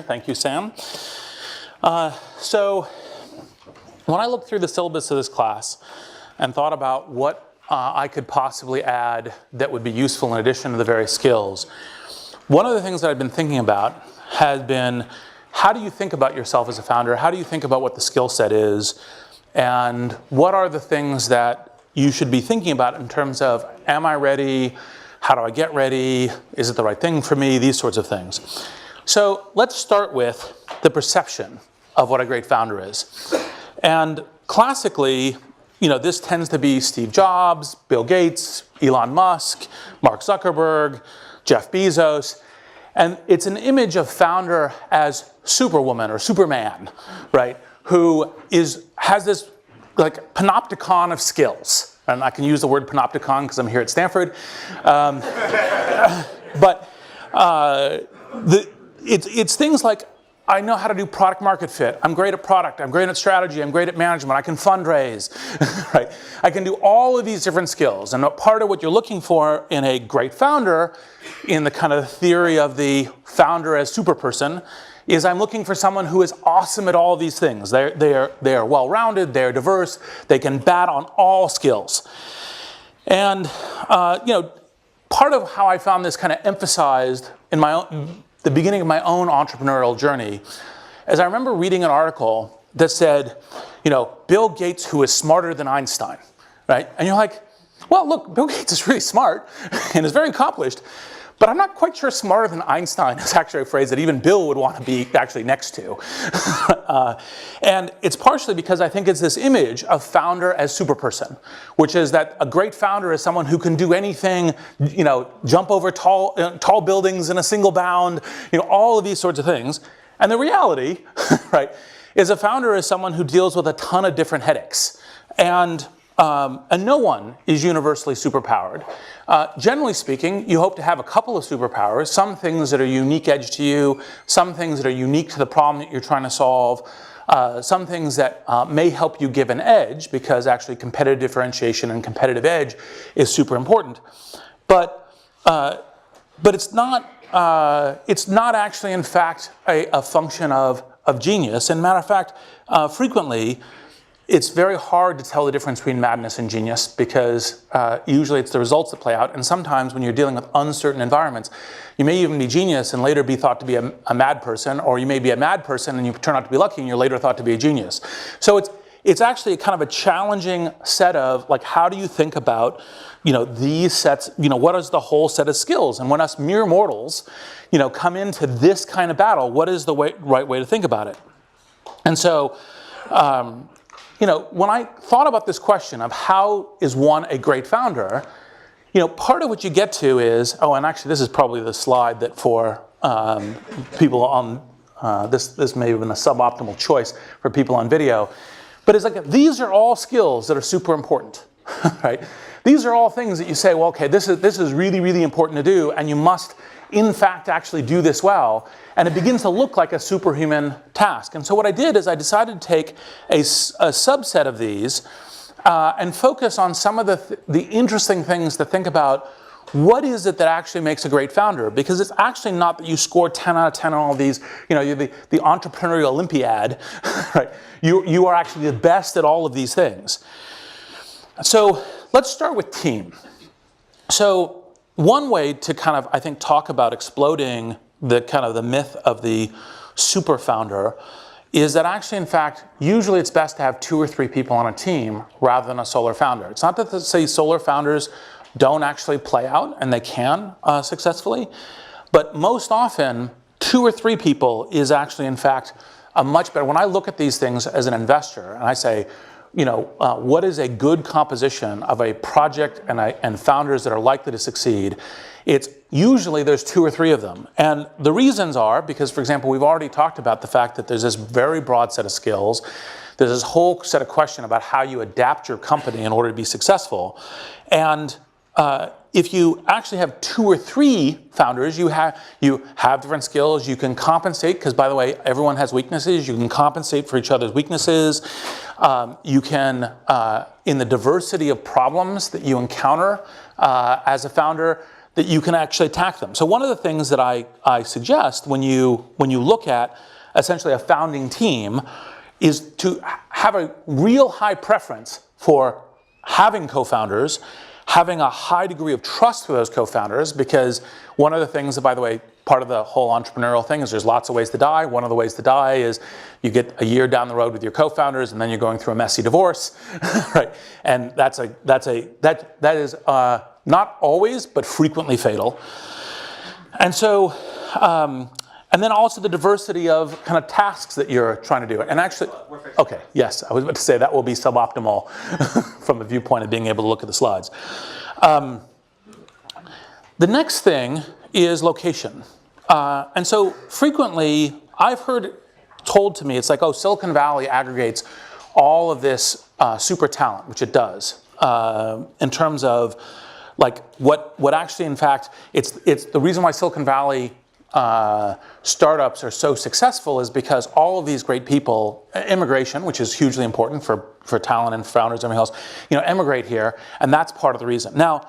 Thank you, Sam. So when I looked through the syllabus of this class and thought about what I could possibly add that would be useful in addition to the various skills, one of the things that I've been thinking about has been, how do you think about yourself as a founder? How do you think about what the skill set is? And what are the things that you should be thinking about in terms of, am I ready? How do I get ready? Is it the right thing for me? These sorts of things. So let's start with the perception of what a great founder is. And classically, this tends to be Steve Jobs, Bill Gates, Elon Musk, Mark Zuckerberg, Jeff Bezos. And it's an image of founder as Superwoman or Superman, right? Who has this like panopticon of skills. And I can use the word panopticon because I'm here at Stanford. It's things like, I know how to do product market fit. I'm great at product. I'm great at strategy. I'm great at management. I can fundraise, right? I can do all of these different skills. And part of what you're looking for in a great founder, in the kind of theory of the founder as superperson, is I'm looking for someone who is awesome at all of these things. They are well-rounded. They're diverse. They can bat on all skills. And part of how I found this kind of emphasized in the beginning of my own entrepreneurial journey, as I remember reading an article that said, Bill Gates, who is smarter than Einstein, right? And you're like, well, look, Bill Gates is really smart and is very accomplished, but I'm not quite sure smarter than Einstein is actually a phrase that even Bill would want to be actually next to. And it's partially because I think it's this image of founder as superperson, which is that a great founder is someone who can do anything, jump over tall buildings in a single bound, all of these sorts of things. And the reality, right, is a founder is someone who deals with a ton of different headaches. And no one is universally superpowered. Generally speaking, you hope to have a couple of superpowers, some things that are unique edge to you, some things that are unique to the problem that you're trying to solve, some things that may help you give an edge, because actually competitive differentiation and competitive edge is super important. But it's not actually, in fact, a function of genius. And matter of fact, frequently, it's very hard to tell the difference between madness and genius, because usually it's the results that play out. And sometimes when you're dealing with uncertain environments, you may even be genius and later be thought to be a mad person, or you may be a mad person and you turn out to be lucky and you're later thought to be a genius. So it's actually kind of a challenging set of, like, how do you think about, these sets, what is the whole set of skills? And when us mere mortals, come into this kind of battle, what is the right way to think about it? And so, when I thought about this question of how is one a great founder, part of what you get to is, and actually this is probably the slide that for people on, this may have been a suboptimal choice for people on video, but it's like, these are all skills that are super important, right? These are all things that you say, well, okay, this is really, really important to do, and you must, in fact, actually do this well, and it begins to look like a superhuman task. And so what I did is I decided to take a subset of these and focus on some of the interesting things to think about. What is it that actually makes a great founder? Because it's actually not that you score 10 out of 10 on all these, you're the entrepreneurial Olympiad, right? You are actually the best at all of these things. So let's start with team. So one way to kind of, I think, talk about exploding the myth of the super founder is that actually, in fact, usually it's best to have 2 or 3 people on a team rather than a solar founder. It's not to say solar founders don't actually play out, and they can successfully, but most often 2 or 3 people is actually, in fact, a much better. When I look at these things as an investor and I say, what is a good composition of a project and founders that are likely to succeed? It's usually there's 2 or 3 of them. And the reasons are because, for example, we've already talked about the fact that there's this very broad set of skills. There's this whole set of questions about how you adapt your company in order to be successful. And if you actually have 2 or 3 founders, you have different skills. You can compensate, because, by the way, everyone has weaknesses. You can compensate for each other's weaknesses. You can, in the diversity of problems that you encounter as a founder, that you can actually attack them. So one of the things that I suggest when you look at essentially a founding team is to have a real high preference for having co-founders, having a high degree of trust for those co-founders, because one of the things that, by the way, part of the whole entrepreneurial thing is there's lots of ways to die. One of the ways to die is you get a year down the road with your co-founders and then you're going through a messy divorce, right? And that is not always, but frequently fatal. And so, and then also the diversity of kind of tasks that you're trying to do. And actually, okay, yes, I was about to say that will be suboptimal from the viewpoint of being able to look at the slides. The next thing is location. And so frequently, I've heard told to me, it's like, oh, Silicon Valley aggregates all of this super talent, which it does, in terms of like what actually, in fact, it's the reason why Silicon Valley startups are so successful is because all of these great people, immigration, which is hugely important for talent and founders and everything else, emigrate here, and that's part of the reason. Now,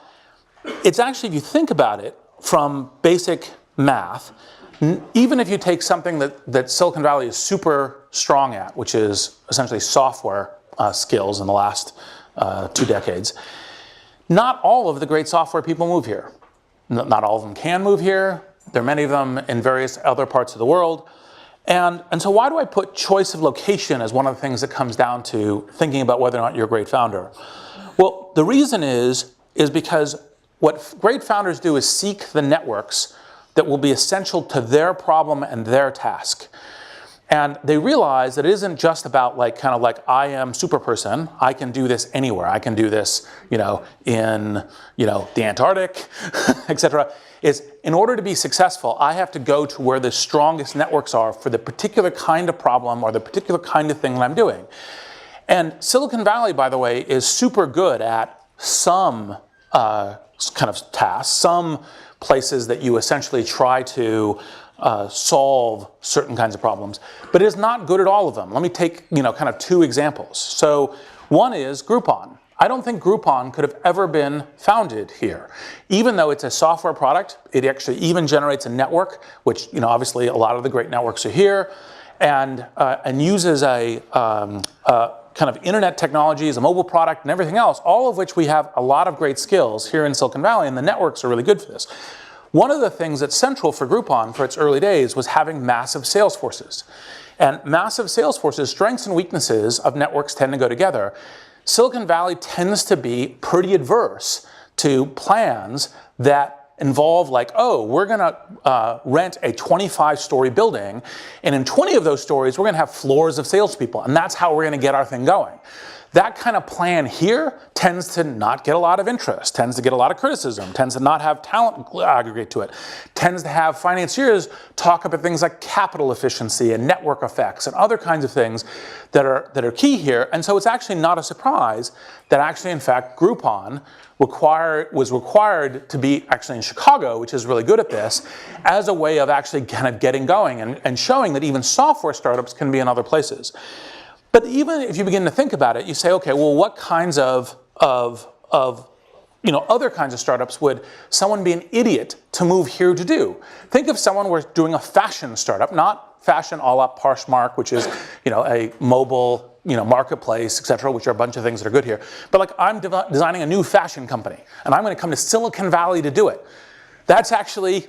it's actually, if you think about it from basic math, even if you take something that Silicon Valley is super strong at, which is essentially software skills in the last 2 decades, not all of the great software people move here. Not all of them can move here. There are many of them in various other parts of the world. And so why do I put choice of location as one of the things that comes down to thinking about whether or not you're a great founder? Well, the reason is because what great founders do is seek the networks that will be essential to their problem and their task. And they realize that it isn't just about kind of like I am super person. I can do this anywhere. I can do this, in the Antarctic, etc. Is in order to be successful, I have to go to where the strongest networks are for the particular kind of problem or the particular kind of thing that I'm doing. And Silicon Valley, by the way, is super good at some kind of tasks, some places that you essentially try to solve certain kinds of problems, but it is not good at all of them. Let me take kind of 2 examples. So one is Groupon. I don't think Groupon could have ever been founded here. Even though it's a software product, it actually even generates a network, which obviously a lot of the great networks are here, and uses a kind of internet technologies, a mobile product, and everything else, all of which we have a lot of great skills here in Silicon Valley, and the networks are really good for this. One of the things that's central for Groupon for its early days was having massive sales forces. And massive sales forces, strengths and weaknesses of networks tend to go together. Silicon Valley tends to be pretty adverse to plans that involve we're going to rent a 25-story building, and in 20 of those stories, we're going to have floors of salespeople, and that's how we're going to get our thing going. That kind of plan here tends to not get a lot of interest, tends to get a lot of criticism, tends to not have talent aggregate to it, tends to have financiers talk about things like capital efficiency and network effects and other kinds of things that are key here. And so it's actually not a surprise that actually, in fact, Groupon was required to be actually in Chicago, which is really good at this, as a way of actually kind of getting going and showing that even software startups can be in other places. But even if you begin to think about it, you say, okay, well, what kinds of other kinds of startups would someone be an idiot to move here to do? Think if someone were doing a fashion startup, not fashion a la Poshmark, which is, a mobile, marketplace, et cetera, which are a bunch of things that are good here. But I'm designing a new fashion company, and I'm going to come to Silicon Valley to do it. That's actually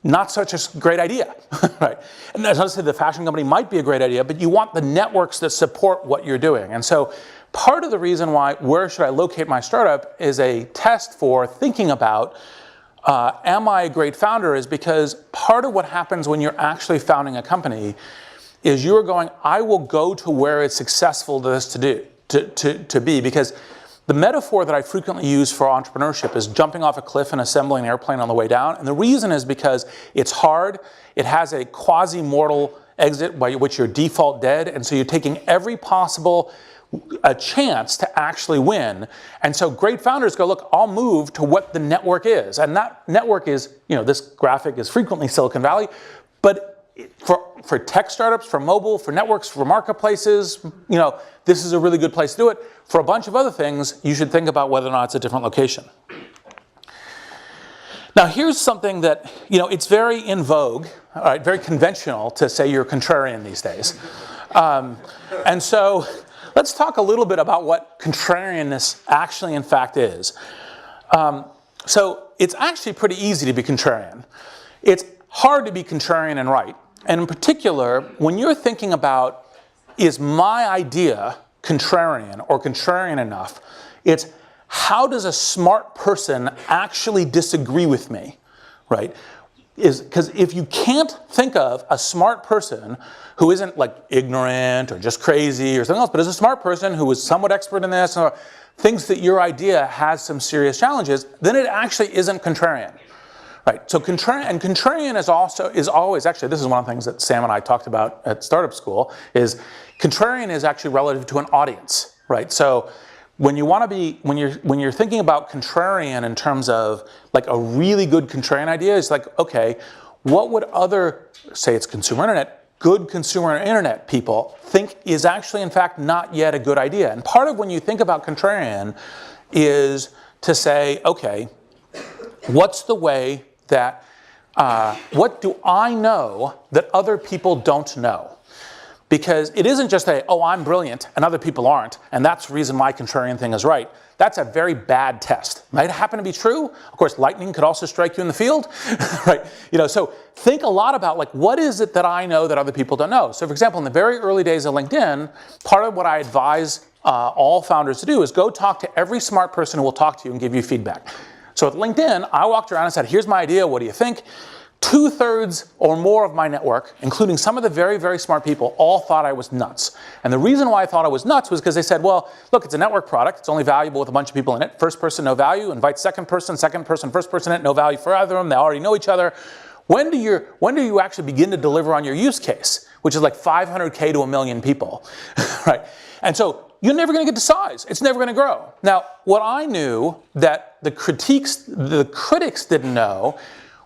not such a great idea, right? And as I said, the fashion company might be a great idea, but you want the networks that support what you're doing. And so part of the reason why where should I locate my startup is a test for thinking about am I a great founder, is because part of what happens when you're actually founding a company is you're going, I will go to where it's successful to be, because the metaphor that I frequently use for entrepreneurship is jumping off a cliff and assembling an airplane on the way down. And the reason is because it's hard. It has a quasi-mortal exit by which you're default dead. And so you're taking every possible chance to actually win. And so great founders go, look, I'll move to what the network is. And that network is, this graphic is frequently Silicon Valley. But for tech startups, for mobile, for networks, for marketplaces, this is a really good place to do it. For a bunch of other things, you should think about whether or not it's a different location. Now here's something that, it's very in vogue, very conventional to say you're contrarian these days. And so let's talk a little bit about what contrarianness actually in fact is. So it's actually pretty easy to be contrarian. It's hard to be contrarian and right. And in particular, when you're thinking about, is my idea contrarian or contrarian enough, it's how does a smart person actually disagree with me, right? Because if you can't think of a smart person who isn't like ignorant or just crazy or something else, but is a smart person who is somewhat expert in this or thinks that your idea has some serious challenges, then it actually isn't contrarian. Right, so contrarian is always, actually this is one of the things that Sam and I talked about at startup school, is contrarian is actually relative to an audience, right? So when you want to be, when you're thinking about contrarian in terms of like a really good contrarian idea, it's like, okay, what would other, say it's consumer internet, good consumer internet people think is actually in fact not yet a good idea? And part of when you think about contrarian is to say, okay, what's the way that, what do I know that other people don't know? Because it isn't just oh, I'm brilliant and other people aren't, and that's the reason my contrarian thing is right. That's a very bad test. Might happen to be true. Of course, lightning could also strike you in the field, right? So think a lot about like, what is it that I know that other people don't know? So for example, in the very early days of LinkedIn, part of what I advise all founders to do is go talk to every smart person who will talk to you and give you feedback. So at LinkedIn, I walked around and said, here's my idea, what do you think? 2/3 or more of my network, including some of the very, very smart people, all thought I was nuts. And the reason why I thought I was nuts was because they said, well, look, it's a network product. It's only valuable with a bunch of people in it. First person, no value. Invite second person, first person in it, no value for either of them. They already know each other. When do you actually begin to deliver on your use case, which is like 500K to 1 million people, right? And so you're never going to get to size. It's never going to grow. Now, what I knew that the critics didn't know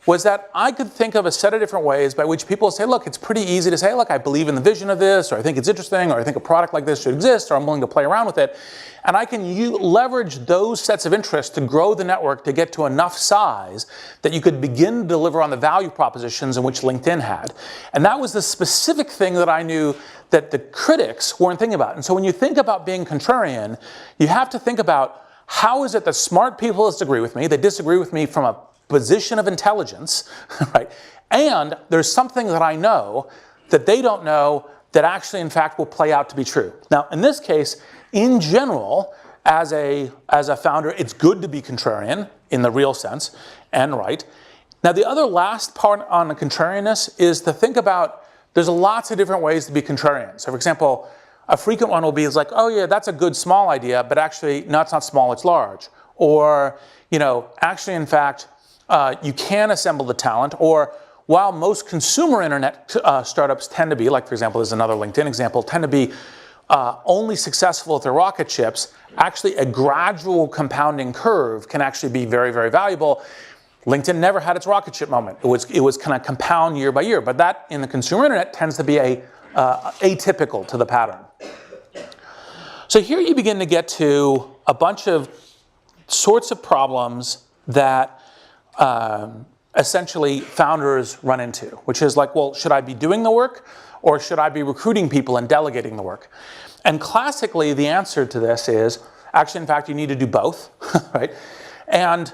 was that I could think of a set of different ways by which people say, look, it's pretty easy to say, look, I believe in the vision of this, or I think it's interesting, or I think a product like this should exist, or I'm willing to play around with it. And I can leverage those sets of interests to grow the network to get to enough size that you could begin to deliver on the value propositions in which LinkedIn had. And that was the specific thing that I knew that the critics weren't thinking about. And so when you think about being contrarian, you have to think about how is it that smart people disagree with me? They disagree with me from a position of intelligence, right? And there's something that I know that they don't know that actually in fact will play out to be true. Now, in this case, in general, as a founder, it's good to be contrarian in the real sense and right. Now, the other last part on the contrarianness is to think about there's lots of different ways to be contrarian. So for example, a frequent one will be like, oh yeah, that's a good small idea, but actually, no, it's not small, it's large. Or, actually in fact, you can assemble the talent, or while most consumer internet startups tend to be, like for example, there's another LinkedIn example, tend to be only successful with their rocket ships, actually a gradual compounding curve can actually be very, very valuable. LinkedIn never had its rocket ship moment. It was kind of compound year by year, but that in the consumer internet tends to be atypical to the pattern. So here you begin to get to a bunch of sorts of problems that essentially founders run into, which is like, well, should I be doing the work or should I be recruiting people and delegating the work? And classically, the answer to this is, actually, in fact, you need to do both, right? And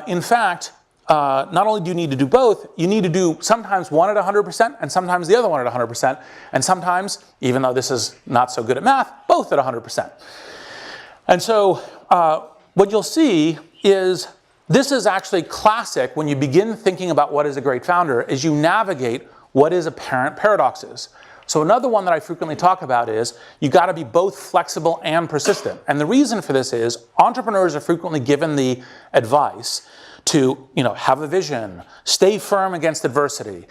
in fact, not only do you need to do both, you need to do sometimes one at 100% and sometimes the other one at 100%. And sometimes, even though this is not so good at math, both at 100%. And so what you'll see is this is actually classic when you begin thinking about what is a great founder, is you navigate what is apparent paradoxes. So another one that I frequently talk about is you got to be both flexible and persistent. And the reason for this is entrepreneurs are frequently given the advice to have a vision, stay firm against adversity,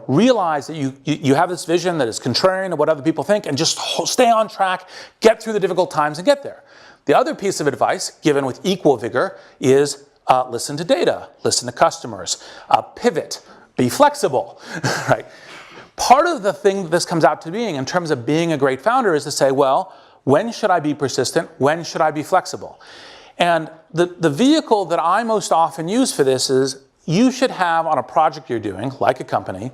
realize that you have this vision that is contrarian to what other people think, and just stay on track, get through the difficult times and get there. The other piece of advice given with equal vigor is listen to data, listen to customers, pivot, be flexible, right? Part of the thing that this comes out to being in terms of being a great founder is to say, well, when should I be persistent? When should I be flexible? And the vehicle that I most often use for this is, you should have on a project you're doing, like a company,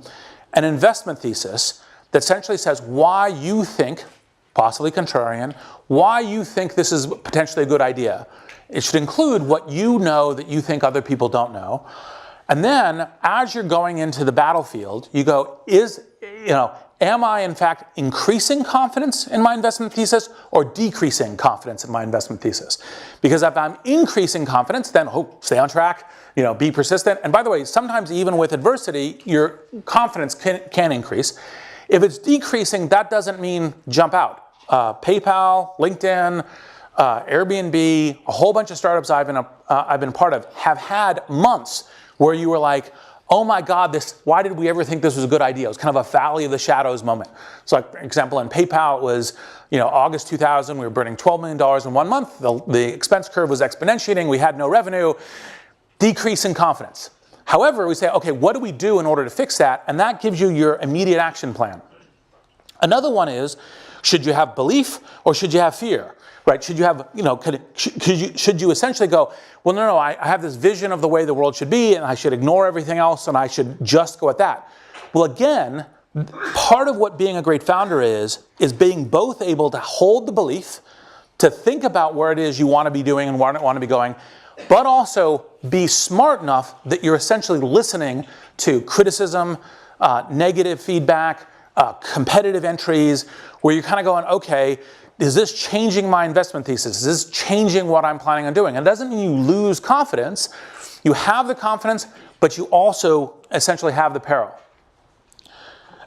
an investment thesis that essentially says why you think, possibly contrarian, why you think this is potentially a good idea. It should include what you know that you think other people don't know. And then, as you're going into the battlefield, you go, am I in fact increasing confidence in my investment thesis or decreasing confidence in my investment thesis? Because if I'm increasing confidence, then stay on track, be persistent. And by the way, sometimes even with adversity, your confidence can increase. If it's decreasing, that doesn't mean jump out. PayPal, LinkedIn, Airbnb, a whole bunch of startups I've been part of have had months where you were like, oh my God, why did we ever think this was a good idea? It was kind of a valley of the shadows moment. So like, for example, in PayPal, it was August 2000, we were burning $12 million in 1 month. The expense curve was exponentiating. We had no revenue, decrease in confidence. However, we say, okay, what do we do in order to fix that? And that gives you your immediate action plan. Another one is, should you have belief or should you have fear? Right? Should you have, should you essentially go, well, no, I have this vision of the way the world should be and I should ignore everything else and I should just go at that. Well, again, part of what being a great founder is being both able to hold the belief, to think about where it is you want to be doing and where you want to be going, but also be smart enough that you're essentially listening to criticism, negative feedback, competitive entries, where you're kind of going, okay, is this changing my investment thesis? Is this changing what I'm planning on doing? And it doesn't mean you lose confidence. You have the confidence, but you also essentially have the peril.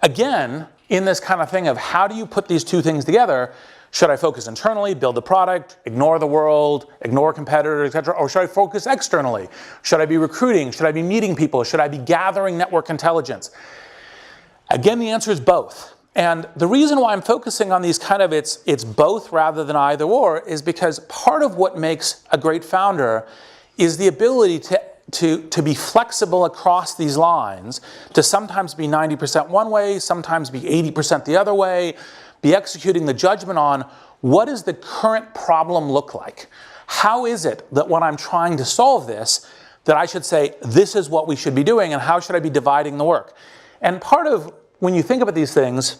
Again, in this kind of thing of how do you put these two things together, should I focus internally, build the product, ignore the world, ignore competitors, etc., or should I focus externally? Should I be recruiting? Should I be meeting people? Should I be gathering network intelligence? Again, the answer is both. And the reason why I'm focusing on these it's both rather than either or is because part of what makes a great founder is the ability to be flexible across these lines, to sometimes be 90% one way, sometimes be 80% the other way, be executing the judgment on what does the current problem look like? How is it that when I'm trying to solve this, that I should say, this is what we should be doing and how should I be dividing the work? And part of, when you think about these things,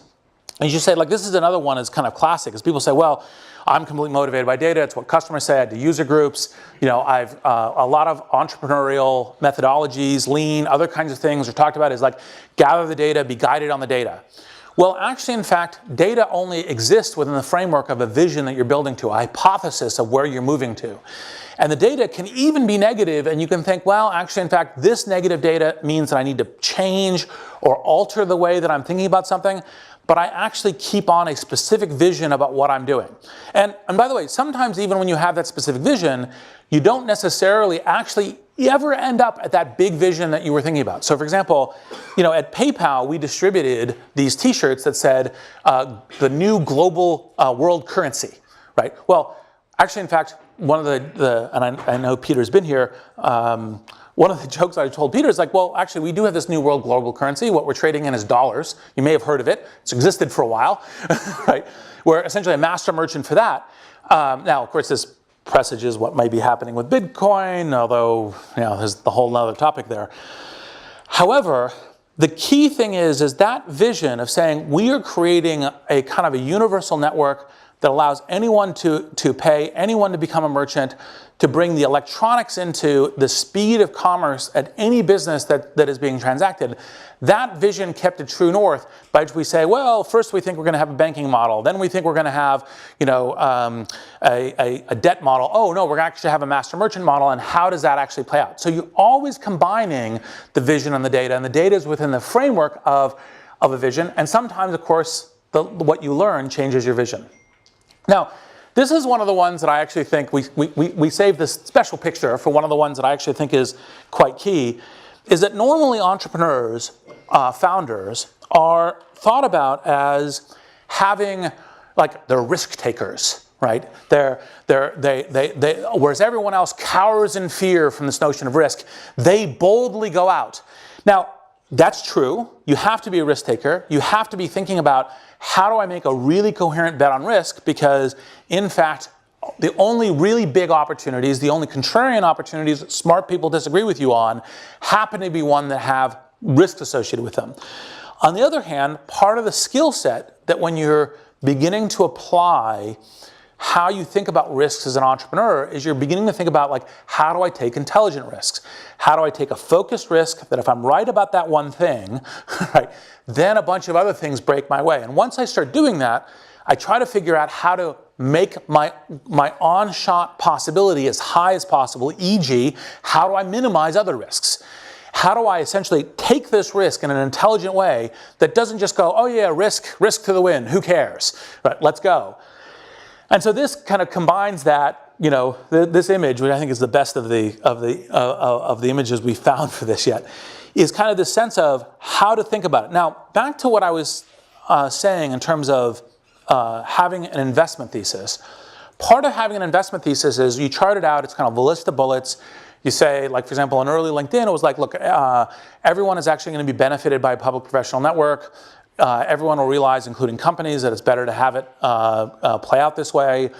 as you say, like this is another one that's kind of classic, is people say, well, I'm completely motivated by data. It's what customers say. I do user groups. I've a lot of entrepreneurial methodologies, lean, other kinds of things are talked about is like gather the data, be guided on the data. Well, actually, in fact, data only exists within the framework of a vision that you're building to, a hypothesis of where you're moving to. And the data can even be negative, and you can think, well, actually, in fact, this negative data means that I need to change or alter the way that I'm thinking about something. But I actually keep on a specific vision about what I'm doing. And by the way, sometimes even when you have that specific vision, you don't necessarily actually ever end up at that big vision that you were thinking about. So for example, at PayPal, we distributed these t-shirts that said, the new global world currency, right? Well, actually, in fact, one of and I know Peter's been here, one of the jokes I told Peter is like, well, actually, we do have this new world global currency. What we're trading in is dollars. You may have heard of it. It's existed for a while, right? We're essentially a master merchant for that. Now, of course, this presages what might be happening with Bitcoin, although, there's the whole other topic there. However, the key thing is that vision of saying we are creating a kind of a universal network that allows anyone to pay, anyone to become a merchant, to bring the electronics into the speed of commerce at any business that is being transacted. That vision kept a true north by which we say, well, first we think we're going to have a banking model, then we think we're going to have a debt model. Oh no, we're going to actually have a master merchant model, and how does that actually play out? So you're always combining the vision and the data is within the framework of a vision, and sometimes, of course, what you learn changes your vision. Now, this is one of the ones that I actually think we saved this special picture for one of the ones that I actually think is quite key, is that normally entrepreneurs, founders, are thought about as having, like, they're risk takers, right? Whereas everyone else cowers in fear from this notion of risk, they boldly go out. Now, that's true. You have to be a risk taker. You have to be thinking about, how do I make a really coherent bet on risk? Because, in fact, The only really big opportunities, the only contrarian opportunities that smart people disagree with you on, happen to be one that have risks associated with them. On the other hand, part of the skill set that when you're beginning to apply how you think about risks as an entrepreneur is you're beginning to think about, like, how do I take intelligent risks? How do I take a focused risk that if I'm right about that one thing, right, then a bunch of other things break my way. And once I start doing that, I try to figure out how to make my on-shot possibility as high as possible, e.g., how do I minimize other risks? How do I essentially take this risk in an intelligent way that doesn't just go, oh yeah, risk to the wind, who cares? Right, let's go. And so this kind of combines that, you know, this image, which I think is the best of the images we've found for this yet, is kind of this sense of how to think about it. Now, back to what I was saying in terms of having an investment thesis. Part of having an investment thesis is you chart it out. It's kind of a list of bullets. You say, like, for example, in early LinkedIn, it was like, look, everyone is actually going to be benefited by a public professional network. Everyone will realize, including companies, that it's better to have it play out this way.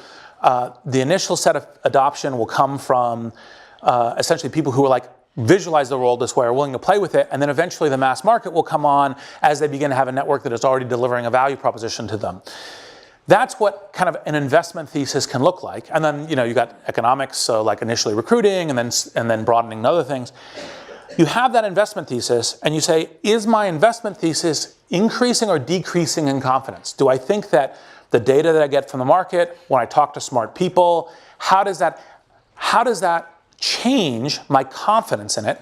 The initial set of adoption will come from essentially people who are like, visualize the world this way, are willing to play with it, and then eventually the mass market will come on as they begin to have a network that is already delivering a value proposition to them. That's what kind of an investment thesis can look like. And then, you know, you got economics, so like initially recruiting and then broadening to other things. You have that investment thesis and you say, is my investment thesis increasing or decreasing in confidence? Do I think that the data that I get from the market, when I talk to smart people, how does that change my confidence in it?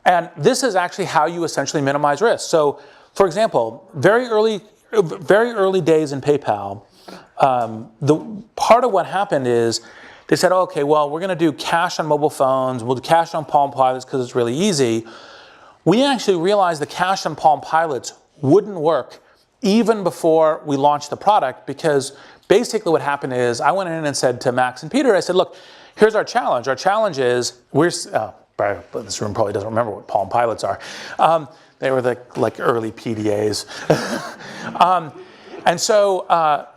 And this is actually how you essentially minimize risk. So, for example, very early days in PayPal, the part of what happened is they said, oh, okay, well, we're going to do cash on mobile phones. We'll do cash on Palm Pilots because it's really easy. We actually realized the cash on Palm Pilots wouldn't work even before we launched the product, because basically what happened is I went in and said to Max and Peter, I said, look, here's our challenge. Our challenge is, this room probably doesn't remember what Palm Pilots are. They were the like early PDAs. And so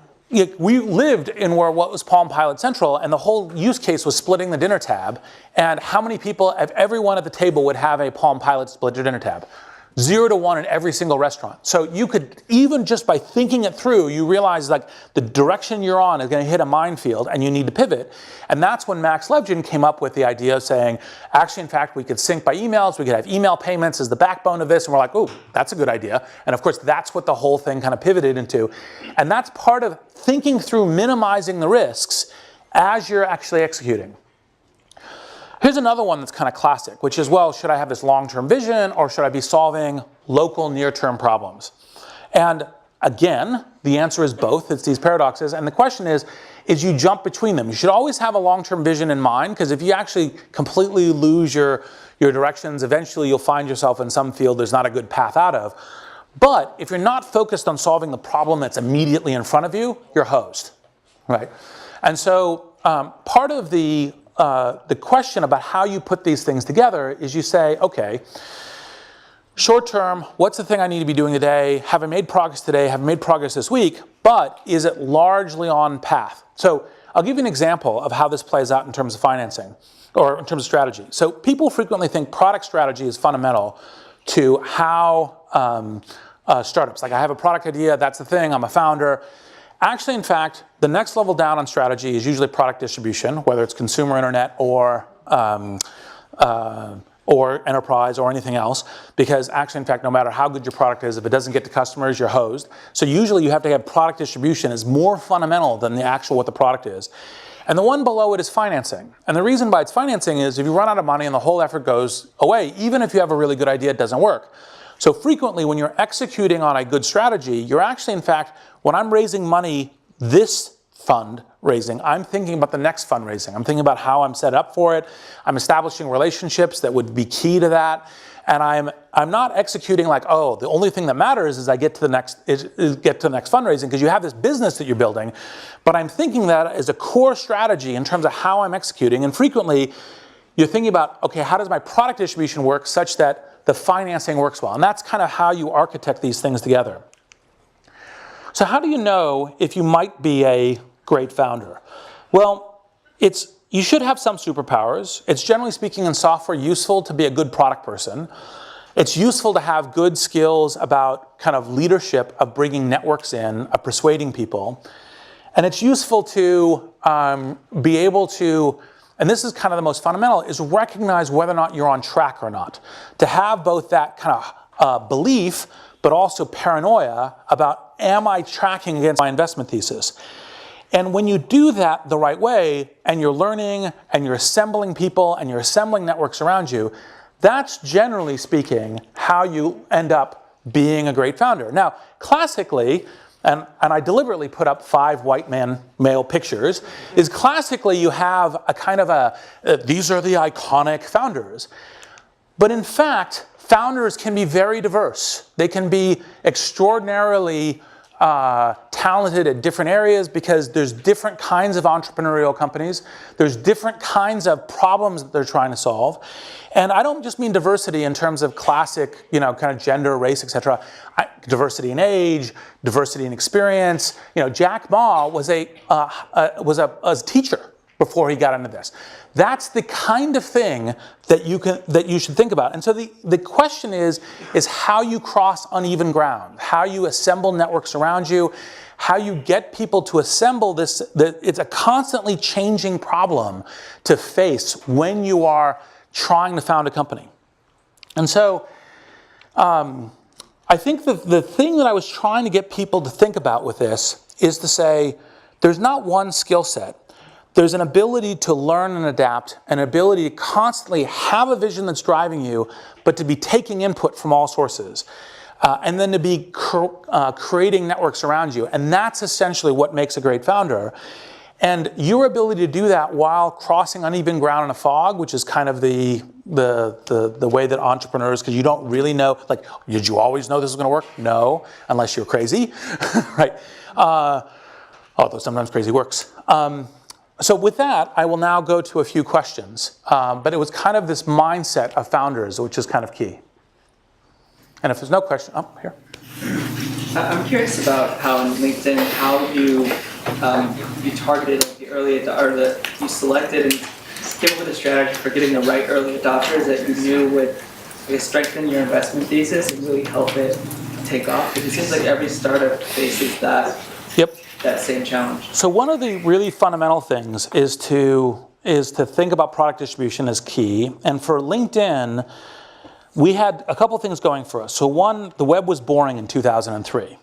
we lived in what was Palm Pilot Central, and the whole use case was splitting the dinner tab. And how many people, if everyone at the table would have a Palm Pilot split dinner tab? 0 to 1 in every single restaurant. So you could, even just by thinking it through, you realize like the direction you're on is going to hit a minefield and you need to pivot. And that's when Max Levchin came up with the idea of saying, actually, in fact, we could sync by emails. We could have email payments as the backbone of this. And we're like, oh, that's a good idea. And of course, that's what the whole thing kind of pivoted into. And that's part of thinking through minimizing the risks as you're actually executing. Here's another one that's kind of classic, which is, well, should I have this long-term vision or should I be solving local near-term problems? And again, the answer is both. It's these paradoxes. And the question is you jump between them. You should always have a long-term vision in mind, because if you actually completely lose your directions, eventually you'll find yourself in some field there's not a good path out of. But if you're not focused on solving the problem that's immediately in front of you, you're hosed, right? And so part of the question about how you put these things together is you say, okay, short term, what's the thing I need to be doing today? Have I made progress today? Have I made progress this week? But is it largely on path? So I'll give you an example of how this plays out in terms of financing or in terms of strategy. So people frequently think product strategy is fundamental to how startups, like I have a product idea, that's the thing, I'm a founder. Actually, in fact, the next level down on strategy is usually product distribution, whether it's consumer internet or enterprise or anything else, because actually, in fact, no matter how good your product is, if it doesn't get to customers, you're hosed. So usually you have to have product distribution is more fundamental than the actual what the product is. And the one below it is financing. And the reason why it's financing is if you run out of money and the whole effort goes away, even if you have a really good idea, it doesn't work. So frequently when you're executing on a good strategy, you're actually, in fact, when I'm raising money, this fundraising, I'm thinking about the next fundraising. I'm thinking about how I'm set up for it. I'm establishing relationships that would be key to that. And I'm not executing like, oh, the only thing that matters is I get to the next fundraising, because you have this business that you're building. But I'm thinking that as a core strategy in terms of how I'm executing. And frequently you're thinking about, okay, how does my product distribution work such that the financing works well? And that's kind of how you architect these things together. So how do you know if you might be a great founder? Well, you should have some superpowers. It's generally speaking in software useful to be a good product person. It's useful to have good skills about kind of leadership, of bringing networks in, of persuading people. And it's useful to be able to, and this is kind of the most fundamental, is recognize whether or not you're on track or not. To have both that kind of belief, but also paranoia about, am I tracking against my investment thesis? And when you do that the right way, and you're learning, and you're assembling people, and you're assembling networks around you, that's generally speaking how you end up being a great founder. Now, classically, and I deliberately put up 5 white male pictures, is classically you have a kind of these are the iconic founders. But in fact, founders can be very diverse. They can be extraordinarily talented at different areas because there's different kinds of entrepreneurial companies. There's different kinds of problems that they're trying to solve. And I don't just mean diversity in terms of classic, kind of gender, race, etc. Diversity in age, diversity in experience. Jack Ma was a teacher before he got into this. That's the kind of thing that you should think about. And so the question is how you cross uneven ground, how you assemble networks around you, how you get people to assemble this. It's a constantly changing problem to face when you are trying to found a company. And so I think the thing that I was trying to get people to think about with this is to say, there's not one skill set. There's an ability to learn and adapt, an ability to constantly have a vision that's driving you, but to be taking input from all sources. And then to be creating networks around you. And that's essentially what makes a great founder. And your ability to do that while crossing uneven ground in a fog, which is kind of the way that entrepreneurs, because you don't really know, like, did you always know this was going to work? No, unless you're crazy, right? Although sometimes crazy works. So with that, I will now go to a few questions. But it was kind of this mindset of founders, which is kind of key. And if there's no question, here. I'm curious about how in LinkedIn, how you targeted the early adopters, you selected and came up with a strategy for getting the right early adopters that you knew would strengthen your investment thesis and really help it take off. Because it seems like every startup faces that. Yep. That same challenge. So one of the really fundamental things is to think about product distribution as key. And for LinkedIn, we had a couple things going for us. So one, the web was boring in 2003.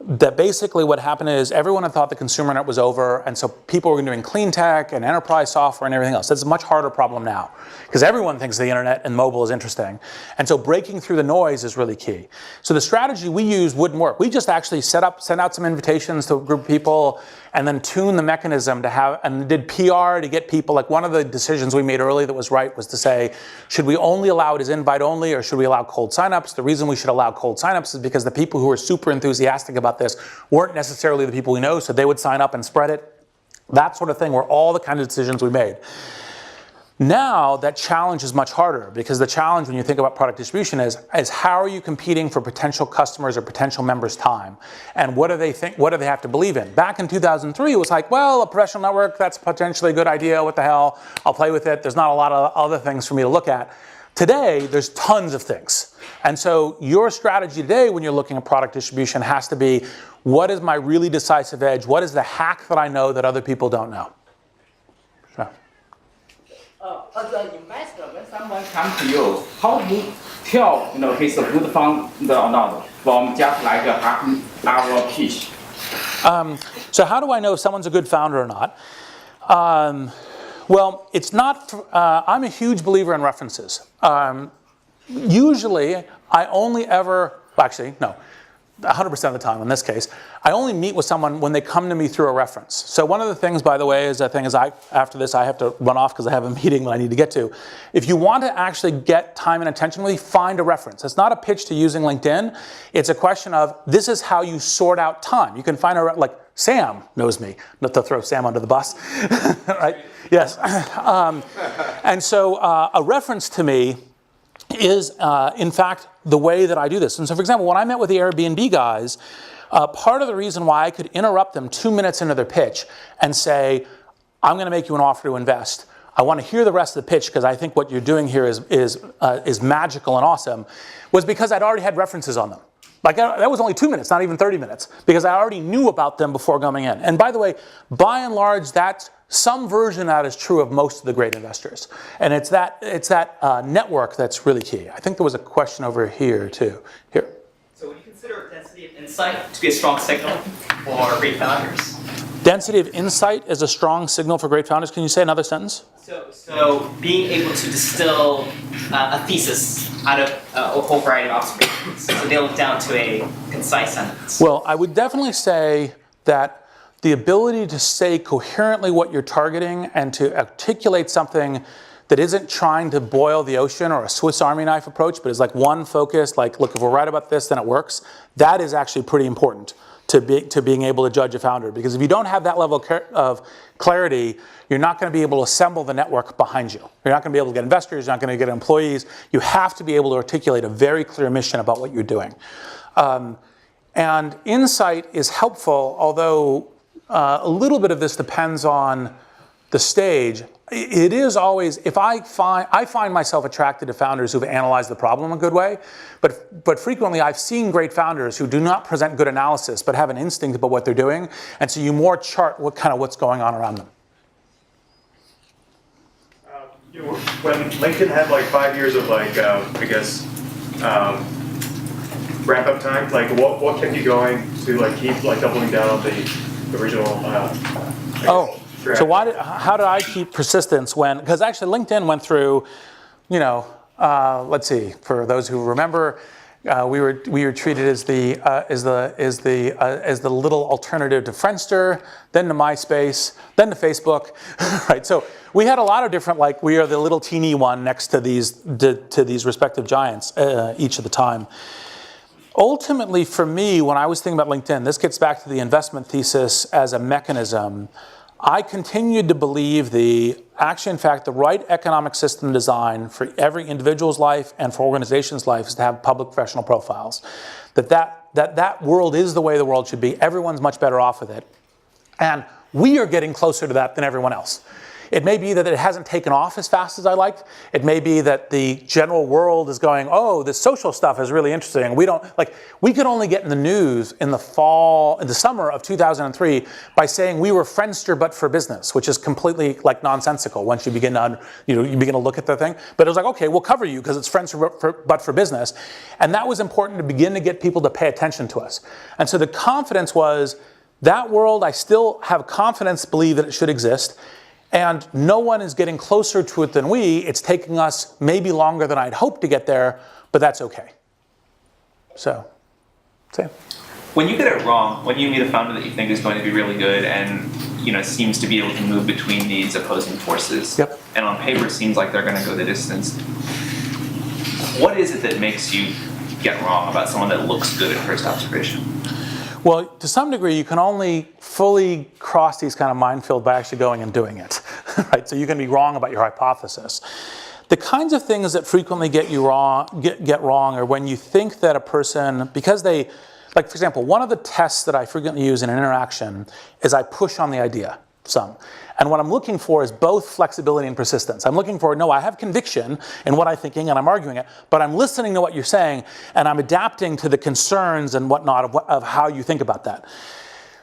That basically what happened is everyone had thought the consumer net was over, and so people were doing clean tech and enterprise software and everything else. That's a much harder problem now, because everyone thinks the internet and mobile is interesting. And so breaking through the noise is really key. So the strategy we used wouldn't work. We just actually sent out some invitations to a group of people, and then tuned the mechanism to have, and did PR to get people. Like, one of the decisions we made early that was right was to say, should we only allow it as invite only, or should we allow cold signups? The reason we should allow cold signups is because the people who are super enthusiastic about this weren't necessarily the people we know, so they would sign up and spread it. That sort of thing were all the kind of decisions we made. Now that challenge is much harder, because the challenge when you think about product distribution is how are you competing for potential customers or potential members' time? And what do they think, what do they have to believe in? Back in 2003, it was like, well, a professional network, that's potentially a good idea, what the hell, I'll play with it, there's not a lot of other things for me to look at. Today, there's tons of things. And so your strategy today when you're looking at product distribution has to be, what is my really decisive edge? What is the hack that I know that other people don't know? So. As an investor, when someone comes to you, how do you tell he's a good founder or not from just like a half-hour pitch? So how do I know if someone's a good founder or not? Well, it's not. I'm a huge believer in references. Usually, I only ever. Well, actually, no. 100% of the time in this case, I only meet with someone when they come to me through a reference. So one of the things, by the way, is after this I have to run off because I have a meeting that I need to get to. If you want to actually get time and attention with me, find a reference. It's not a pitch to using LinkedIn. It's a question of, this is how you sort out time. You can find like Sam knows me, not to throw Sam under the bus, right? Yes. And so a reference to me is, in fact, the way that I do this. And so, for example, when I met with the Airbnb guys, part of the reason why I could interrupt them 2 minutes into their pitch and say, I'm going to make you an offer to invest. I want to hear the rest of the pitch because I think what you're doing here is magical and awesome, was because I'd already had references on them. Like that was only 2 minutes, not even 30 minutes, because I already knew about them before coming in. And by the way, by and large, some version of that is true of most of the great investors. And it's that network that's really key. I think there was a question over here too. Here. So would you consider density of insight to be a strong signal for great founders? Density of insight is a strong signal for great founders. Can you say another sentence? So being able to distill a thesis out of a whole variety of observations, so nail it down to a concise sentence. Well, I would definitely say that the ability to say coherently what you're targeting and to articulate something that isn't trying to boil the ocean or a Swiss Army knife approach, but is like one focus, like, look, if we're right about this, then it works. That is actually pretty important to being able to judge a founder. Because if you don't have that level of clarity, you're not going to be able to assemble the network behind you. You're not going to be able to get investors, you're not going to get employees. You have to be able to articulate a very clear mission about what you're doing. And insight is helpful, although a little bit of this depends on the stage. It is always, if I find myself attracted to founders who've analyzed the problem a good way, but frequently I've seen great founders who do not present good analysis, but have an instinct about what they're doing, and so you more chart what's going on around them. When LinkedIn had like 5 years of like, I guess, wrap up time, like what kept you going to like keep like doubling down on the original? So how did I keep persistence when? Because actually LinkedIn went through, let's see, for those who remember, we were treated as the little alternative to Friendster, then to MySpace, then to Facebook, right? So we had a lot of different, like, we are the little teeny one next to these respective giants each of the time. Ultimately, for me, when I was thinking about LinkedIn, this gets back to the investment thesis as a mechanism. I continued to believe the right economic system design for every individual's life and for organizations' life is to have public professional profiles. That world is the way the world should be. Everyone's much better off with it. And we are getting closer to that than everyone else. It may be that it hasn't taken off as fast as I liked. It may be that the general world is going, oh, this social stuff is really interesting. We could only get in the news in the summer of 2003 by saying we were Friendster but for business, which is completely like nonsensical once you begin to, you begin to look at the thing. But it was like, okay, we'll cover you because it's Friendster but for business. And that was important to begin to get people to pay attention to us. And so the confidence was that world, I still have confidence to believe that it should exist. And no one is getting closer to it than we. It's taking us maybe longer than I'd hoped to get there, but that's okay. So, same. When you get it wrong, when you meet a founder that you think is going to be really good and seems to be able to move between these opposing forces, yep. And on paper seems like they're going to go the distance, what is it that makes you get wrong about someone that looks good at first observation? Well, to some degree, you can only fully cross these kind of minefields by actually going and doing it, right? So you can be wrong about your hypothesis. The kinds of things that frequently get wrong are when you think that a person, because they, like for example, one of the tests that I frequently use in an interaction is I push on the idea some. And what I'm looking for is both flexibility and persistence. I'm looking for, no, I have conviction in what I'm thinking and I'm arguing it, but I'm listening to what you're saying and I'm adapting to the concerns and whatnot of how you think about that.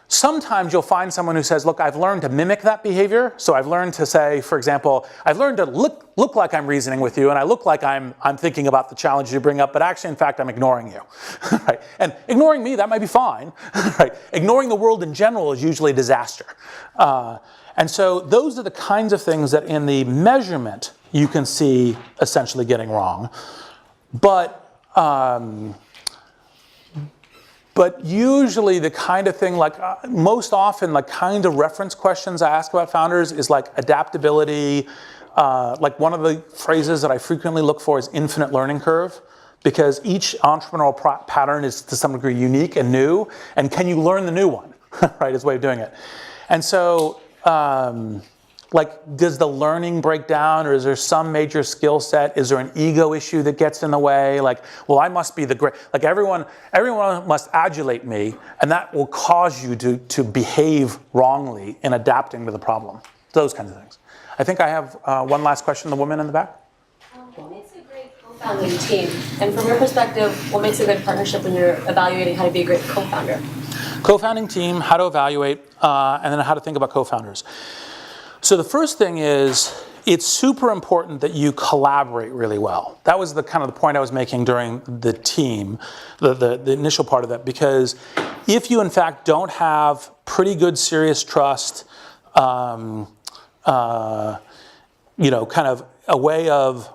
Sometimes you'll find someone who says, look, I've learned to mimic that behavior. So I've learned to say, for example, I've learned to look like I'm reasoning with you and I look like I'm thinking about the challenge you bring up, but actually, in fact, I'm ignoring you. Right? And ignoring me, that might be fine. Right? Ignoring the world in general is usually a disaster. And so those are the kinds of things that in the measurement you can see essentially getting wrong. But usually the kind of thing, like most often, like kind of reference questions I ask about founders is like adaptability. Like one of the phrases that I frequently look for is infinite learning curve, because each entrepreneurial pattern is to some degree unique and new, and can you learn the new one, right, is a way of doing it. And so, like, does the learning break down, or is there some major skill set? Is there an ego issue that gets in the way? Like, well, I must be the great, like everyone must adulate me, and that will cause you to behave wrongly in adapting to the problem. those kinds of things. I think I have one last question, the woman in the back. What makes a great co-founding team? And from your perspective, what makes a good partnership when you're evaluating how to be a great co-founder? Co-founding team, how to evaluate, and then how to think about co-founders. So the first thing is, it's super important that you collaborate really well. That was the kind of the point I was making during the team, the initial part of that, because if you in fact don't have pretty good serious trust, kind of a way of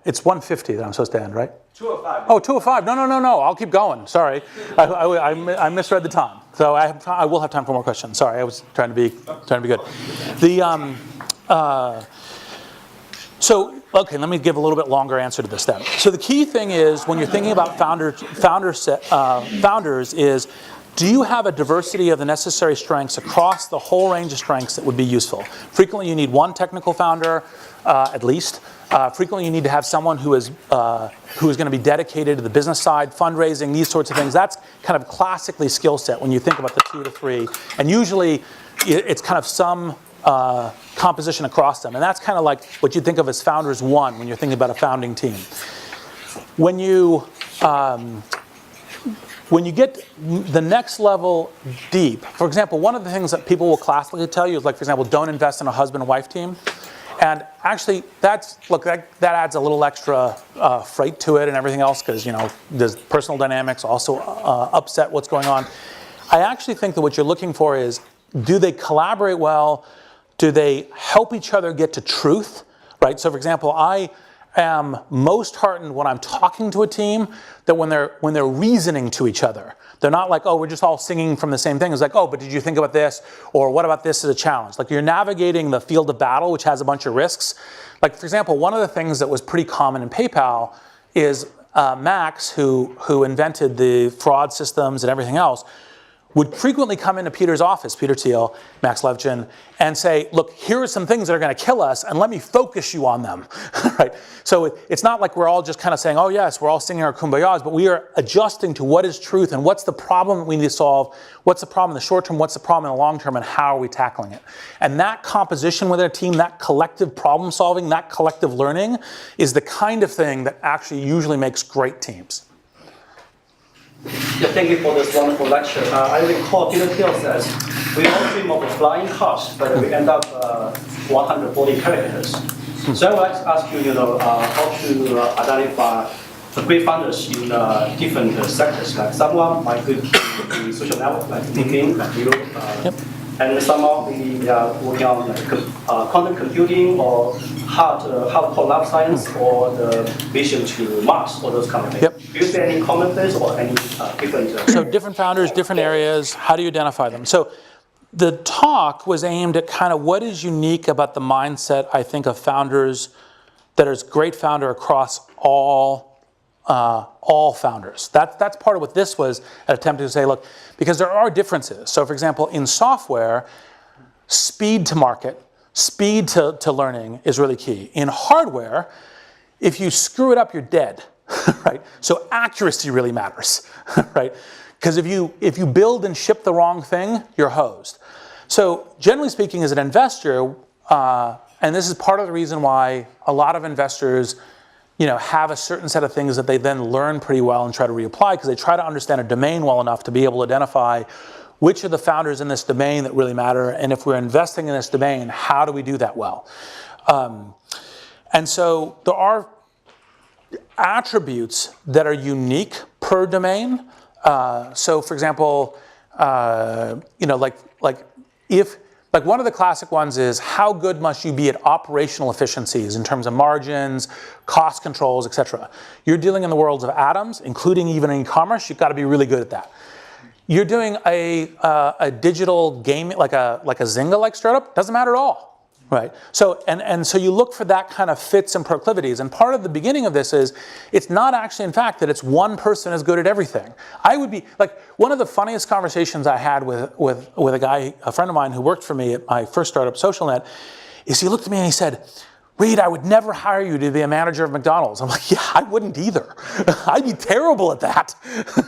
it's 150 that I'm supposed to end, right? 205. Oh, 205. No. I'll keep going. Sorry. I misread the time. So I will have time for more questions. Sorry, I was trying to be good. So, okay, let me give a little bit longer answer to this then. So the key thing is, when you're thinking about founders is, do you have a diversity of the necessary strengths across the whole range of strengths that would be useful? Frequently you need one technical founder, at least. Frequently you need to have someone who is going to be dedicated to the business side, fundraising, these sorts of things. That's kind of classically skill set when you think about the 2 to 3. And usually it's kind of some composition across them. And that's kind of like what you think of as founders 1 when you're thinking about a founding team. When you get the next level deep, for example, one of the things that people will classically tell you is, like, for example, don't invest in a husband and wife team. And actually, that adds a little extra freight to it and everything else, because, there's personal dynamics also upset what's going on. I actually think that what you're looking for is, do they collaborate well? Do they help each other get to truth, right? So, for example, I am most heartened when I'm talking to a team that when they're reasoning to each other. They're not like, oh, we're just all singing from the same thing. It's like, oh, but did you think about this? Or what about this as a challenge? Like, you're navigating the field of battle, which has a bunch of risks. Like, for example, one of the things that was pretty common in PayPal is Max, who invented the fraud systems and everything else, would frequently come into Peter's office, Peter Thiel, Max Levchin, and say, look, here are some things that are going to kill us, and let me focus you on them, right? So it's not like we're all just kind of saying, oh yes, we're all singing our kumbayas, but we are adjusting to what is truth and what's the problem that we need to solve, what's the problem in the short term, what's the problem in the long term, and how are we tackling it? And that composition within a team, that collective problem solving, that collective learning is the kind of thing that actually usually makes great teams. Yeah, thank you for this wonderful lecture. I recall Peter Thiel says, we all dream of a flying cars, but we end up 140 characters. So I would like to ask you, how to identify the great founders in different sectors. Like someone might be in social network, like LinkedIn, like you, and someone maybe they are working on like, quantum computing or hardcore lab science or the mission to Mars or those kind of things. Yep. Do you see any common things or any different? So different founders, different areas, how do you identify them? So the talk was aimed at kind of what is unique about the mindset, I think, of founders that is great founder across all founders. That's part of what this was, an attempt to say, look, because there are differences. So for example, in software, speed to market, speed to learning is really key. In hardware, if you screw it up, you're dead, right? So accuracy really matters, right? Because if you build and ship the wrong thing, you're hosed. So generally speaking, as an investor, and this is part of the reason why a lot of investors have a certain set of things that they then learn pretty well and try to reapply, because they try to understand a domain well enough to be able to identify which are the founders in this domain that really matter, and if we're investing in this domain, how do we do that well? And so there are attributes that are unique per domain. So for example, like one of the classic ones is, how good must you be at operational efficiencies in terms of margins, cost controls, etc. You're dealing in the worlds of atoms, including even in e-commerce. You've got to be really good at that. You're doing a digital game like a Zynga-like startup, doesn't matter at all, right? So and so you look for that kind of fits and proclivities. And part of the beginning of this is, it's not actually in fact that it's one person is good at everything. I would be like, one of the funniest conversations I had with a guy, a friend of mine who worked for me at my first startup, SocialNet, is he looked at me and he said, Reid, I would never hire you to be a manager of McDonald's. I'm like, yeah, I wouldn't either. I'd be terrible at that,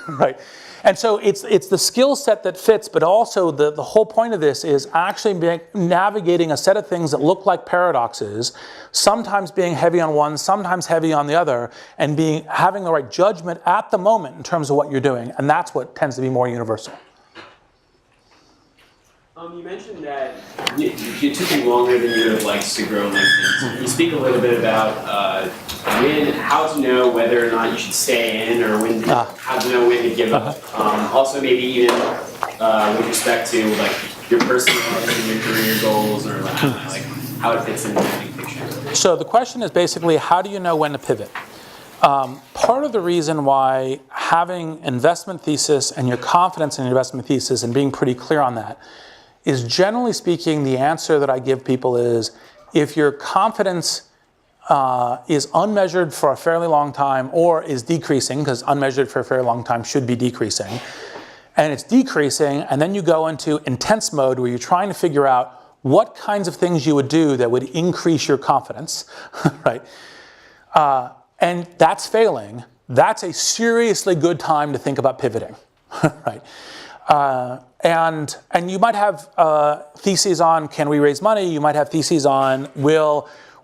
right? And so it's the skill set that fits, but also the whole point of this is actually navigating a set of things that look like paradoxes, sometimes being heavy on one, sometimes heavy on the other, and having the right judgment at the moment in terms of what you're doing. And that's what tends to be more universal. You mentioned that it took you longer than you would have liked to grow LinkedIn. So can you speak a little bit about how to know whether or not you should stay in, or how to know when to give up? Also, maybe even with respect to like your personal life and your career goals, or like how it fits in the big picture. So the question is basically, how do you know when to pivot? Part of the reason why having investment thesis and your confidence in your investment thesis and being pretty clear on that is, generally speaking, the answer that I give people is, if your confidence is unmeasured for a fairly long time or is decreasing, because unmeasured for a fairly long time should be decreasing, and it's decreasing, and then you go into intense mode where you're trying to figure out what kinds of things you would do that would increase your confidence, right? And that's failing, that's a seriously good time to think about pivoting, right? And you might have theses on, can we raise money? You might have theses on,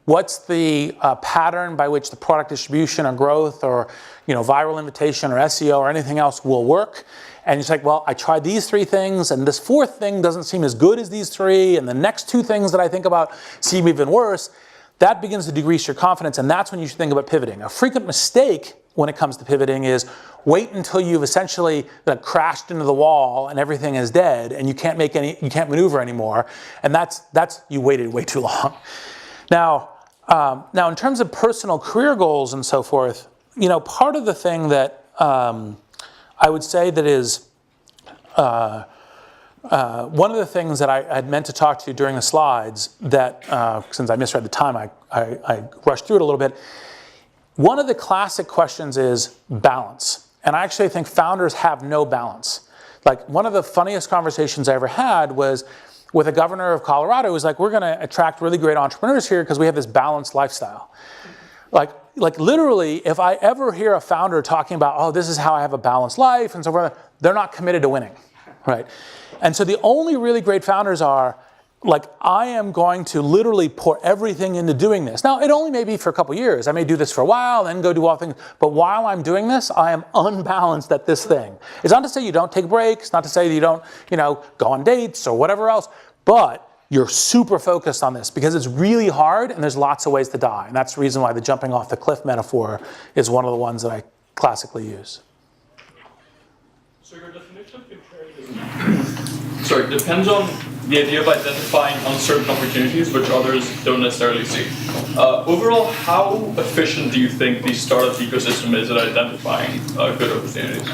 what's the pattern by which the product distribution or growth or viral invitation or SEO or anything else will work? And you're like, well, I tried these 3 things, and this 4th thing doesn't seem as good as these 3, and the next 2 things that I think about seem even worse. That begins to decrease your confidence, and that's when you should think about pivoting. A frequent mistake when it comes to pivoting is wait until you've essentially crashed into the wall and everything is dead and you can't maneuver anymore, and that's you waited way too long. Now in terms of personal career goals and so forth, part of the thing that I would say that is one of the things that I had meant to talk to you during the slides that, since I misread the time, I rushed through it a little bit. One of the classic questions is balance. And I actually think founders have no balance. Like, one of the funniest conversations I ever had was with a governor of Colorado who was like, we're going to attract really great entrepreneurs here because we have this balanced lifestyle. Like literally, if I ever hear a founder talking about, oh, this is how I have a balanced life and so forth, they're not committed to winning, right? And so the only really great founders are, like, I am going to literally pour everything into doing this. Now, it only may be for a couple years. I may do this for a while, then go do all things. But while I'm doing this, I am unbalanced at this thing. It's not to say you don't take breaks, not to say that you don't, go on dates or whatever else. But you're super focused on this because it's really hard and there's lots of ways to die. And that's the reason why the jumping off the cliff metaphor is one of the ones that I classically use. So your definition of contrarianism depends on the idea of identifying uncertain opportunities which others don't necessarily see. Overall, how efficient do you think the startup ecosystem is at identifying good opportunities?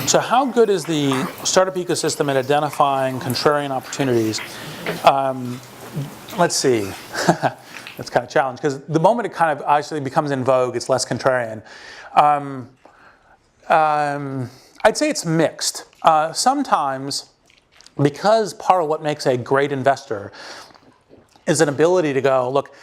So how good is the startup ecosystem at identifying contrarian opportunities? Let's see. That's kind of a challenge, because the moment it kind of actually becomes in vogue, it's less contrarian. I'd say it's mixed. Sometimes, because part of what makes a great investor is an ability to go, look,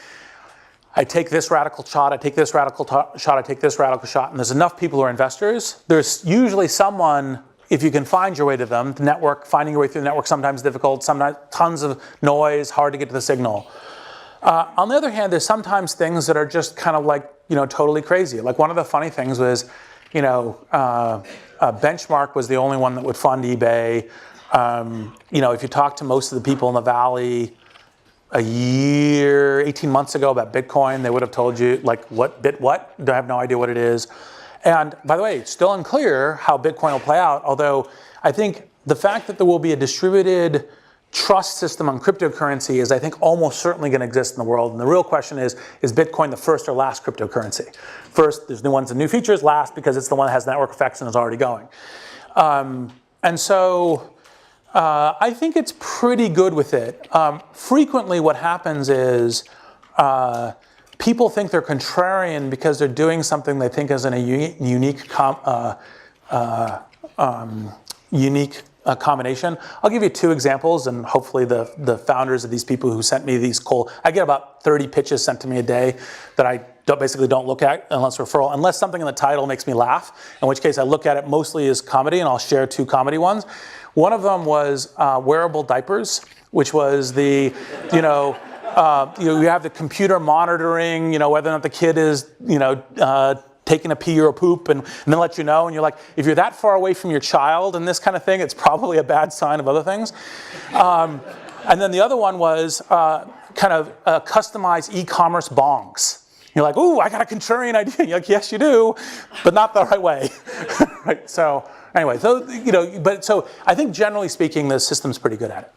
I take this radical shot, I take this radical shot, I take this radical shot, and there's enough people who are investors. There's usually someone, if you can find your way to them, the network, finding your way through the network sometimes difficult, sometimes tons of noise, hard to get to the signal. On the other hand, there's sometimes things that are just kind of like, totally crazy. Like, one of the funny things was, Benchmark was the only one that would fund eBay. If you talk to most of the people in the Valley a year, 18 months ago about Bitcoin, they would have told you, like, what? I have no idea what it is. And by the way, it's still unclear how Bitcoin will play out, although I think the fact that there will be a distributed trust system on cryptocurrency is, I think, almost certainly going to exist in the world. And the real question is Bitcoin the first or last cryptocurrency? First, there's new ones and new features. Last, because it's the one that has network effects and is already going. And so I think it's pretty good with it. Frequently what happens is people think they're contrarian because they're doing something they think is in a unique combination. I'll give you 2 examples, and hopefully the founders of these people who sent me these I get about 30 pitches sent to me a day that I basically don't look at unless referral, unless something in the title makes me laugh, in which case I look at it mostly as comedy, and I'll share 2 comedy ones. One of them was wearable diapers, which was the, you have the computer monitoring, whether or not the kid is, taking a pee or a poop, and then let you know, and you're like, if you're that far away from your child and this kind of thing, it's probably a bad sign of other things. And then the other one was kind of customized e-commerce bongs. You're like, ooh, I got a contrarian idea. You're like, yes, you do, but not the right way. Right? So anyway, so I think generally speaking, the system's pretty good at it.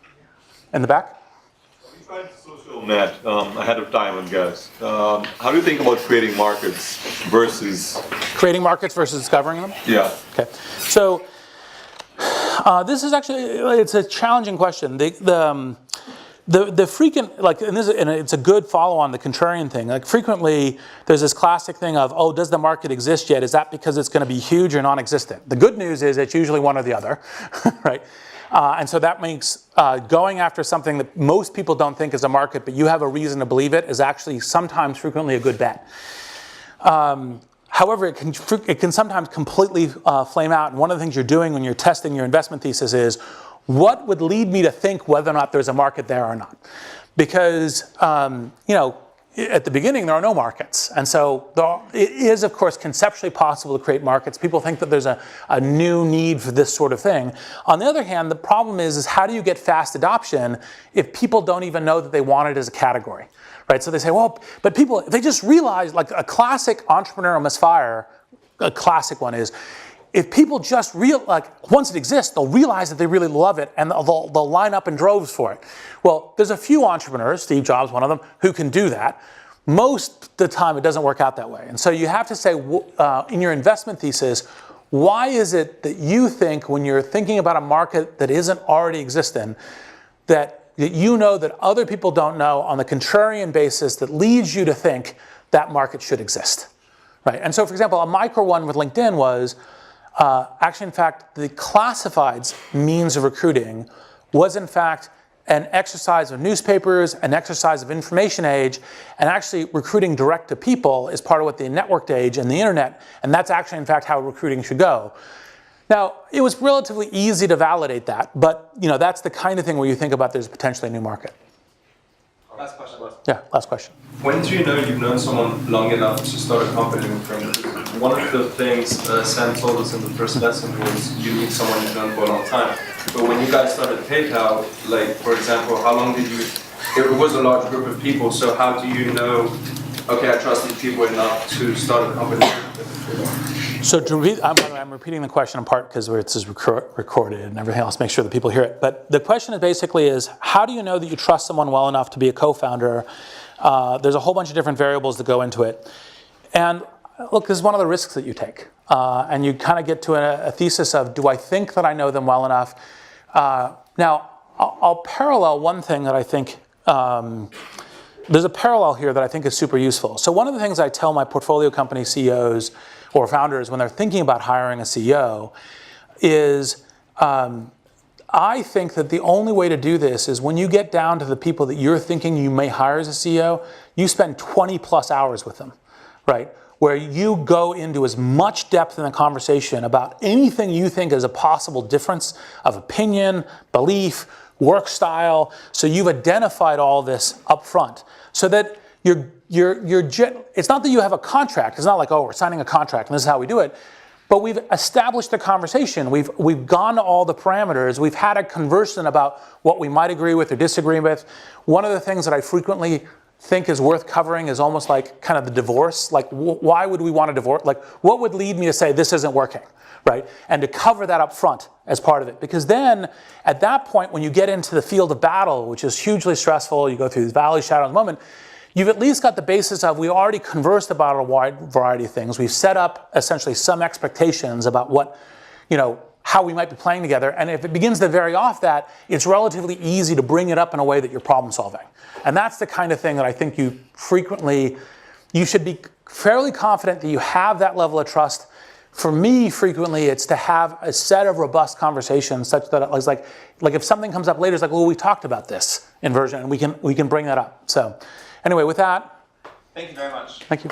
In the back? Social net ahead of time, I guess. How do you think about creating markets versus discovering them? Yeah. Okay. So this is actually, it's a challenging question. The frequent, and it's a good follow on the contrarian thing. Like frequently, there's this classic thing of, oh, does the market exist yet? Is that because it's going to be huge or non-existent? The good news is it's usually one or the other, right? And so that makes going after something that most people don't think is a market, but you have a reason to believe it, is actually sometimes frequently a good bet. However, it can sometimes completely flame out. And one of the things you're doing when you're testing your investment thesis is, what would lead me to think whether or not there's a market there or not? Because, at the beginning, there are no markets. And so it is, of course, conceptually possible to create markets. People think that there's a new need for this sort of thing. On the other hand, the problem is how do you get fast adoption if people don't even know that they want it as a category? Right? So they say, well, but people, if they just realize, like a classic entrepreneurial misfire, a classic one is, if people just once it exists, they'll realize that they really love it and they'll line up in droves for it. Well, there's a few entrepreneurs, Steve Jobs, one of them, who can do that. Most of the time, it doesn't work out that way. And so you have to say, in your investment thesis, why is it that you think when you're thinking about a market that isn't already existing, that you know that other people don't know on the contrarian basis that leads you to think that market should exist, right? And so, for example, a micro one with LinkedIn was, actually, in fact, the classifieds means of recruiting was, in fact, an exercise of newspapers, an exercise of information age, and actually recruiting direct to people is part of what the networked age and the internet, and that's actually, in fact, how recruiting should go. Now, it was relatively easy to validate that, but that's the kind of thing where you think about there's potentially a new market. Last question. Yeah, last question. When do you know you've known someone long enough to start a company with them? One of the things Sam told us in the first lesson was you need someone you've known for a long time. But when you guys started PayPal, like, for example, how long did you, it was a large group of people, so how do you know, okay, I trust these people enough to start a company? So to repeat, I'm repeating the question in part because it's just recorded and everything else, make sure that people hear it. But the question is basically how do you know that you trust someone well enough to be a co-founder? There's a whole bunch of different variables that go into it. And look, this is one of the risks that you take. And you kind of get to a thesis of, do I think that I know them well enough? Now, I'll parallel one thing that I think, there's a parallel here that I think is super useful. So one of the things I tell my portfolio company CEOs or founders when they're thinking about hiring a CEO is, I think that the only way to do this is when you get down to the people that you're thinking you may hire as a CEO, you spend 20 plus hours with them, right? Where you go into as much depth in the conversation about anything you think is a possible difference of opinion, belief, work style. So you've identified all this up front so that it's not that you have a contract. It's not like, oh, we're signing a contract and this is how we do it. But we've established the conversation. We've gone to all the parameters. We've had a conversation about what we might agree with or disagree with. One of the things that I frequently think is worth covering is almost like kind of the divorce. Like, why would we want a divorce? Like, what would lead me to say this isn't working, right? And to cover that up front as part of it. Because then, at that point, when you get into the field of battle, which is hugely stressful, you go through the valley, shadow, moment, you've at least got the basis of, we already conversed about a wide variety of things. We've set up essentially some expectations about what, how we might be playing together. And if it begins to vary off that, it's relatively easy to bring it up in a way that you're problem solving. And that's the kind of thing that I think you should be fairly confident that you have that level of trust. For me, frequently, it's to have a set of robust conversations such that it's like if something comes up later, it's like, well, we talked about this inversion, and we can bring that up. So anyway, with that, Thank you very much. thank you.